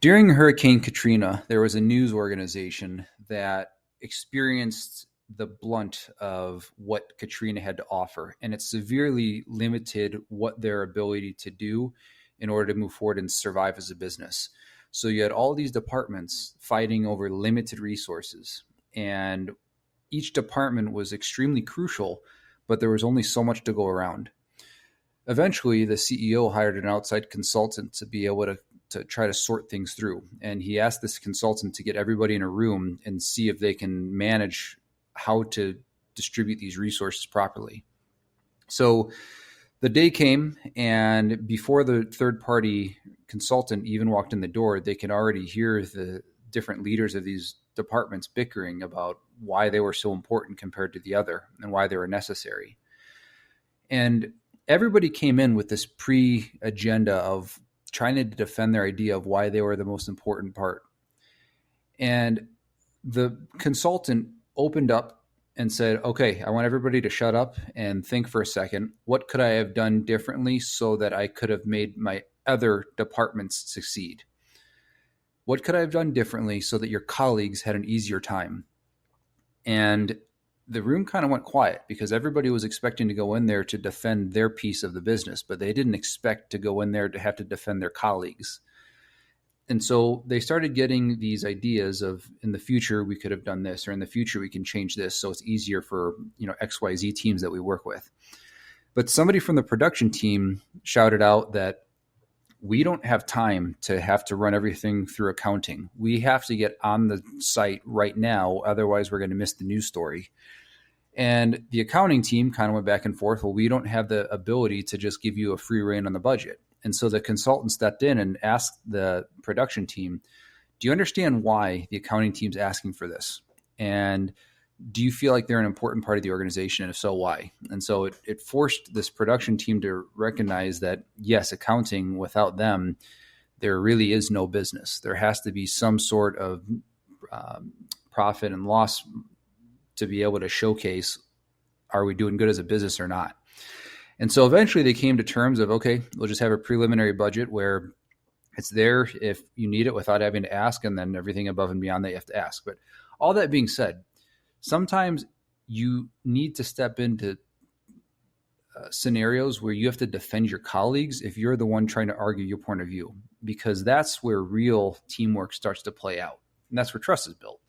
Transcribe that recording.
During Hurricane Katrina, there was a news organization that experienced the blunt of what Katrina had to offer, and it severely limited what their ability to do in order to move forward and survive as a business. So you had all these departments fighting over limited resources, and each department was extremely crucial, but there was only so much to go around. Eventually, the CEO hired an outside consultant to be able to try to sort things through. And he asked this consultant to get everybody in a room and see if they can manage how to distribute these resources properly. So the day came, and before the third party consultant even walked in the door, they could already hear the different leaders of these departments bickering about why they were so important compared to the other and why they were necessary. And everybody came in with this pre-agenda of trying to defend their idea of why they were the most important part. And the consultant opened up and said, okay, I want everybody to shut up and think for a second. What could I have done differently so that I could have made my other departments succeed? What could I have done differently so that your colleagues had an easier time? And the room kind of went quiet because everybody was expecting to go in there to defend their piece of the business, but they didn't expect to go in there to have to defend their colleagues. And so they started getting these ideas of, in the future, we could have done this, or in the future, we can change this so it's easier for, XYZ teams that we work with. But somebody from the production team shouted out that we don't have time to have to run everything through accounting. We have to get on the site right now. Otherwise, we're going to miss the news story. And the accounting team kind of went back and forth. Well, we don't have the ability to just give you a free rein on the budget. And so the consultant stepped in and asked the production team, do you understand why the accounting team's asking for this? And do you feel like they're an important part of the organization? And if so, why? And so it forced this production team to recognize that, yes, accounting, without them, there really is no business. There has to be some sort of profit and loss to be able to showcase, are we doing good as a business or not? And so eventually they came to terms of, okay, we'll just have a preliminary budget where it's there if you need it without having to ask, and then everything above and beyond that you have to ask. But all that being said, sometimes you need to step into scenarios where you have to defend your colleagues if you're the one trying to argue your point of view, because that's where real teamwork starts to play out. And that's where trust is built.